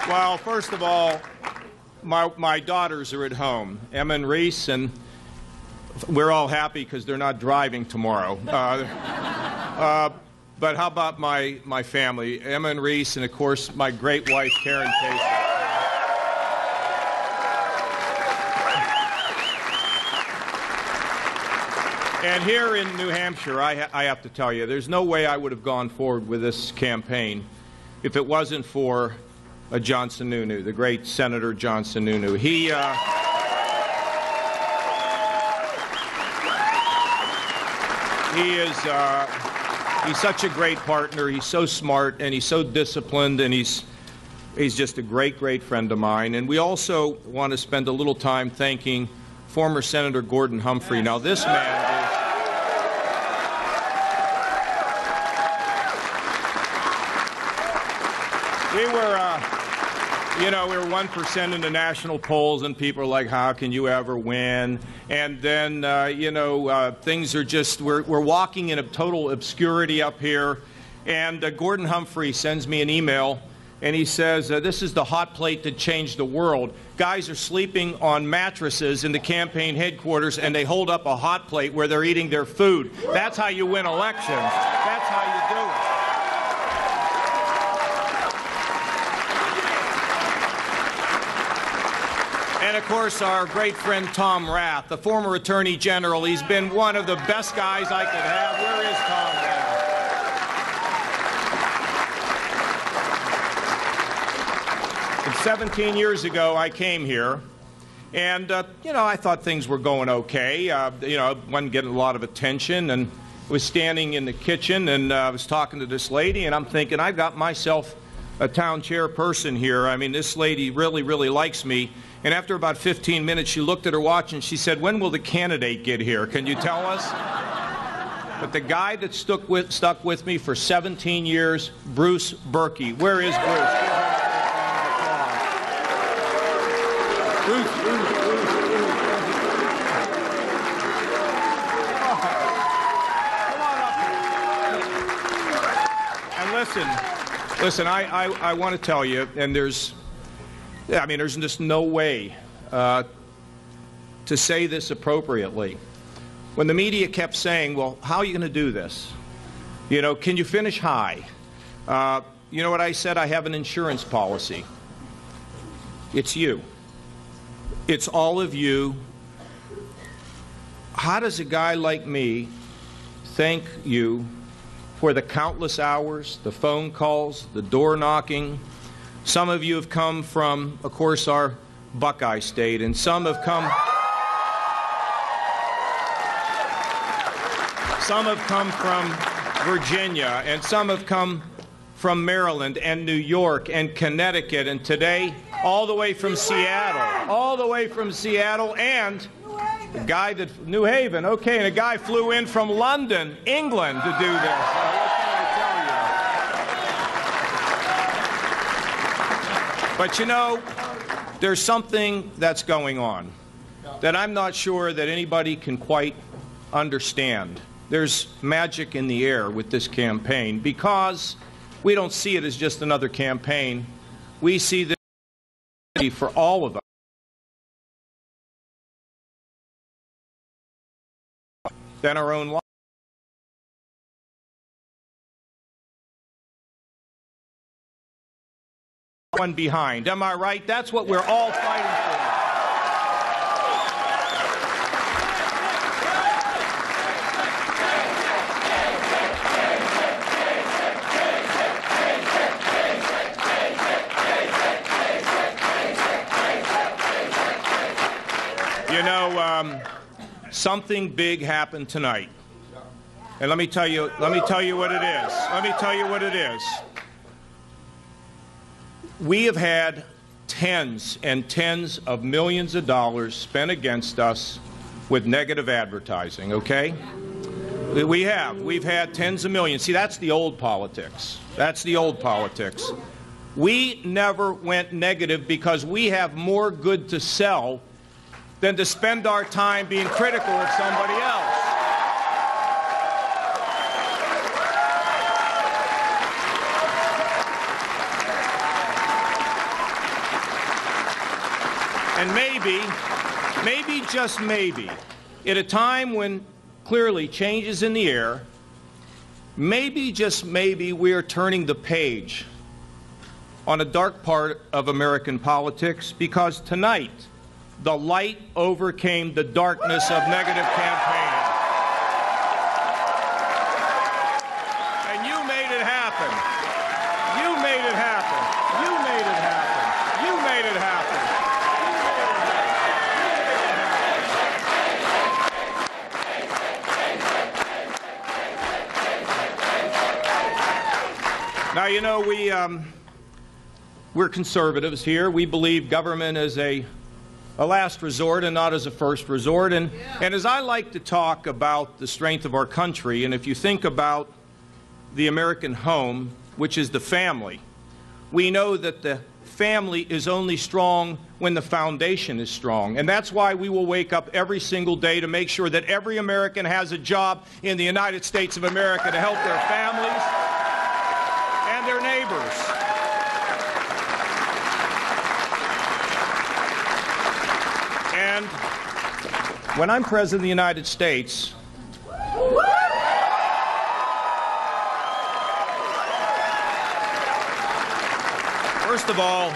Well, first of all, my daughters are at home, Emma and Reese, and we're all happy because they're not driving tomorrow. But how about my family, Emma and Reese, and of course my great wife, Karen Kasich. And here in New Hampshire, I have to tell you, there's no way I would have gone forward with this campaign if it wasn't for John Sununu, the great Senator John Sununu. He's such a great partner. He's so smart, and he's so disciplined, and he's just a great, great friend of mine. And we also want to spend a little time thanking former Senator Gordon Humphrey. Now, this man is... we were 1% in the national polls, and people are like, how can you ever win? And then, things are just, we're walking in a total obscurity up here. And Gordon Humphrey sends me an email, and he says, this is the hot plate that changed the world. Guys are sleeping on mattresses in the campaign headquarters, and they hold up a hot plate where they're eating their food. That's how you win elections. That's how you do it. And, of course, our great friend Tom Rath, the former Attorney General. He's been one of the best guys I could have. Where is Tom Rath? And 17 years ago, I came here, and, I thought things were going okay. I wasn't getting a lot of attention, and I was standing in the kitchen, and I was talking to this lady, and I'm thinking, I got myself a town chairperson here. I mean, this lady really, really likes me. And after about 15 minutes, she looked at her watch and she said, when will the candidate get here? Can you tell us? But the guy that stuck with me for 17 years, Bruce Berkey. Where is Bruce? And listen, I want to tell you, and there's just no way to say this appropriately. When the media kept saying, well, how are you going to do this? Can you finish high? You know what I said? I have an insurance policy. It's you. It's all of you. How does a guy like me thank you for the countless hours, the phone calls, the door knocking? Some of you have come from, of course, our Buckeye State, and some have come from Virginia, and some have come from Maryland and New York and Connecticut, and today all the way from Seattle, and a guy that New Haven, okay, and a guy flew in from London, England, to do this. But there's something that's going on that I'm not sure that anybody can quite understand. There's magic in the air with this campaign because we don't see it as just another campaign. We see this for all of us. Than our own lives. One behind. Am I right? That's what we're all fighting for. Something big happened tonight. And let me tell you what it is. We have had tens and tens of millions of dollars spent against us with negative advertising, okay? We have. We've had tens of millions. See, that's the old politics. That's the old politics. We never went negative because we have more good to sell than to spend our time being critical of somebody else. And maybe, just maybe, at a time when clearly change is in the air, maybe, just maybe, we are turning the page on a dark part of American politics, because tonight the light overcame the darkness of negative campaigning. And you made it happen. You made it happen. You made it happen. You made it happen. Now, you know, we're conservatives here. We believe government is a last resort and not as a first resort. And as I like to talk about the strength of our country, and if you think about the American home, which is the family, we know that the family is only strong when the foundation is strong. And that's why we will wake up every single day to make sure that every American has a job in the United States of America to help their families and their neighbors. And when I'm President of the United States, first of all,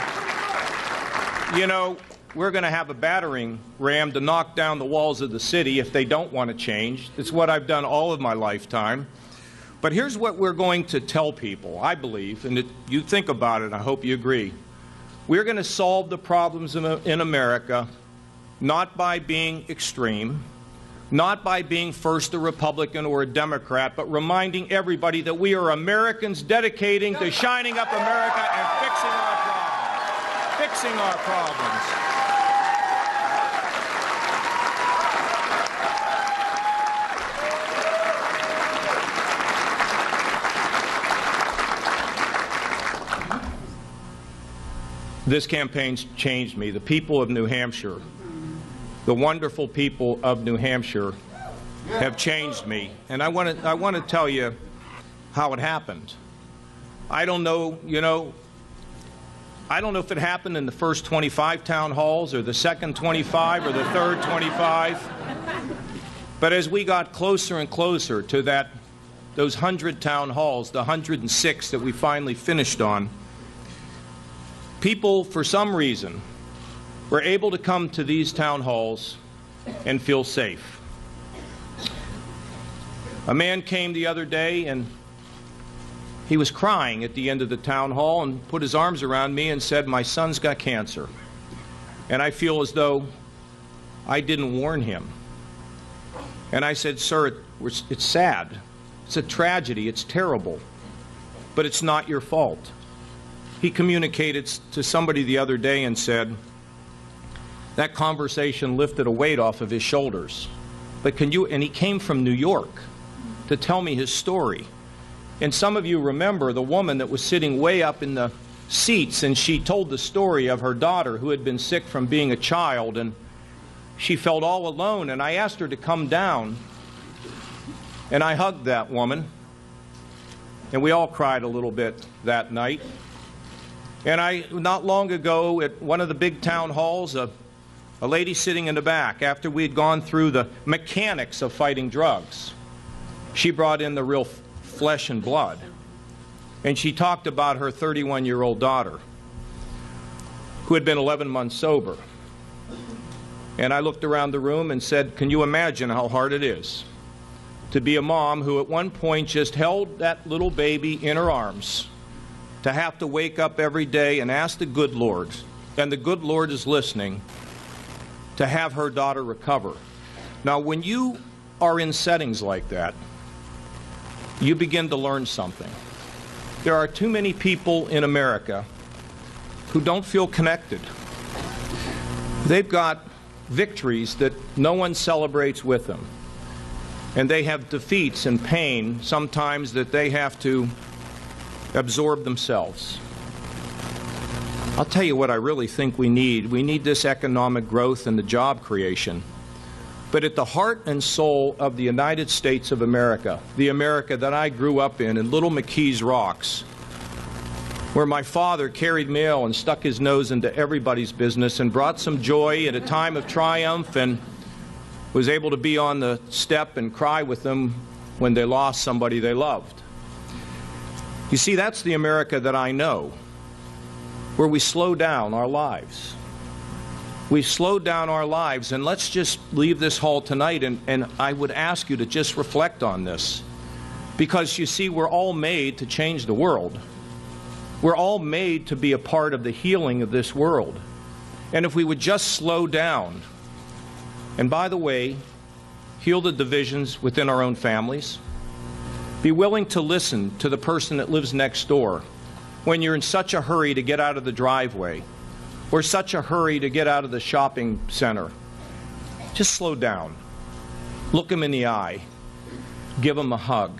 you know, we're going to have a battering ram to knock down the walls of the city if they don't want to change. It's what I've done all of my lifetime. But here's what we're going to tell people, I believe, and you think about it, I hope you agree. We're going to solve the problems in America not by being extreme, not by being first a Republican or a Democrat, but reminding everybody that we are Americans dedicating to shining up America and fixing our problems. Fixing our problems. This campaign's changed me. The people of New Hampshire, the wonderful people of New Hampshire have changed me. And I want to tell you how it happened. I don't know, you know, I don't know if it happened in the first 25 town halls or the second 25 or the third 25. But as we got closer and closer to those 100 town halls, the 106 that we finally finished on, people, for some reason, were able to come to these town halls and feel safe. A man came the other day and he was crying at the end of the town hall and put his arms around me and said, "My son's got cancer." And I feel as though I didn't warn him. And I said, "Sir, it's sad. It's a tragedy. It's terrible. But it's not your fault." He communicated to somebody the other day and said, that conversation lifted a weight off of his shoulders. But and he came from New York to tell me his story. And some of you remember the woman that was sitting way up in the seats, and she told the story of her daughter who had been sick from being a child, and she felt all alone. And I asked her to come down, and I hugged that woman, and we all cried a little bit that night. And not long ago, at one of the big town halls, a lady sitting in the back, after we had gone through the mechanics of fighting drugs, she brought in the real flesh and blood. And she talked about her 31-year-old daughter, who had been 11 months sober. And I looked around the room and said, can you imagine how hard it is to be a mom who at one point just held that little baby in her arms, to have to wake up every day and ask the good Lord, and the good Lord is listening, to have her daughter recover. Now, when you are in settings like that, you begin to learn something. There are too many people in America who don't feel connected. They've got victories that no one celebrates with them. And they have defeats and pain sometimes that they have to absorb themselves. I'll tell you what I really think we need. We need this economic growth and the job creation. But at the heart and soul of the United States of America, the America that I grew up in Little McKees Rocks, where my father carried mail and stuck his nose into everybody's business and brought some joy at a time of triumph, and was able to be on the step and cry with them when they lost somebody they loved. You see, that's the America that I know, where we slow down our lives. We've slowed down our lives, and let's just leave this hall tonight, and I would ask you to just reflect on this. Because, you see, we're all made to change the world. We're all made to be a part of the healing of this world. And if we would just slow down, and by the way, heal the divisions within our own families, be willing to listen to the person that lives next door when you're in such a hurry to get out of the driveway or such a hurry to get out of the shopping center. Just slow down. Look them in the eye. Give them a hug.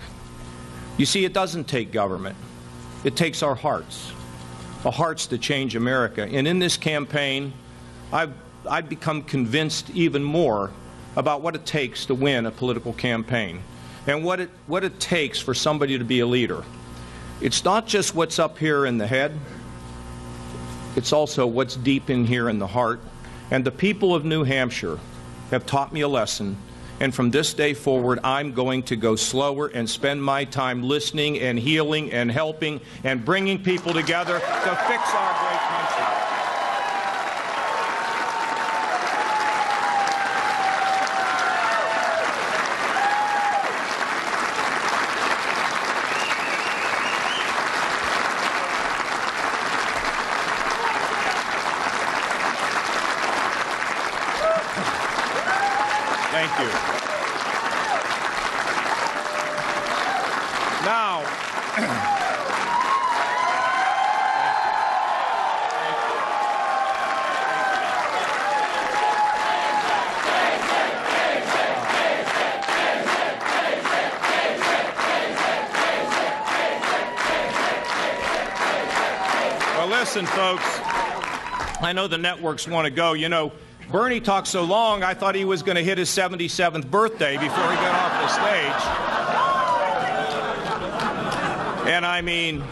You see, it doesn't take government. It takes our hearts to change America. And in this campaign, I've become convinced even more about what it takes to win a political campaign and what it takes for somebody to be a leader. It's not just what's up here in the head. It's also what's deep in here in the heart. And the people of New Hampshire have taught me a lesson. And from this day forward, I'm going to go slower and spend my time listening and healing and helping and bringing people together to fix our great country. Thank you. Now, well, listen, folks, I know the networks want to go. You know, Bernie talked so long, I thought he was going to hit his 77th birthday before he got off the stage. And I mean,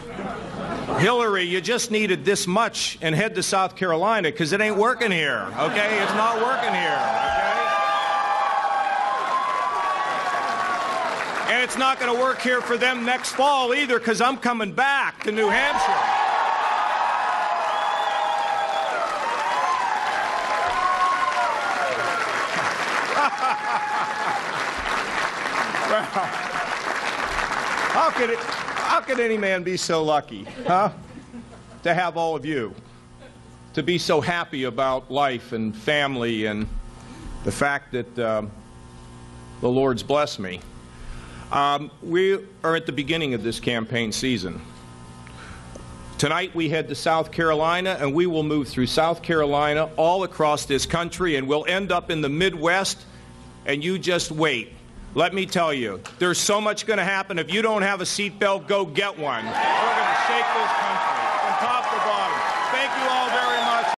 Hillary, you just needed this much and head to South Carolina, because it ain't working here, okay? It's not working here, okay? And it's not going to work here for them next fall either, because I'm coming back to New Hampshire. Well, how could any man be so lucky, huh? To have all of you, to be so happy about life and family and the fact that the Lord's blessed me. We are at the beginning of this campaign season. Tonight we head to South Carolina, and we will move through South Carolina all across this country, and we'll end up in the Midwest, and you just wait. Let me tell you, there's so much going to happen. If you don't have a seatbelt, go get one. We're going to shake this country from top to bottom. Thank you all very much.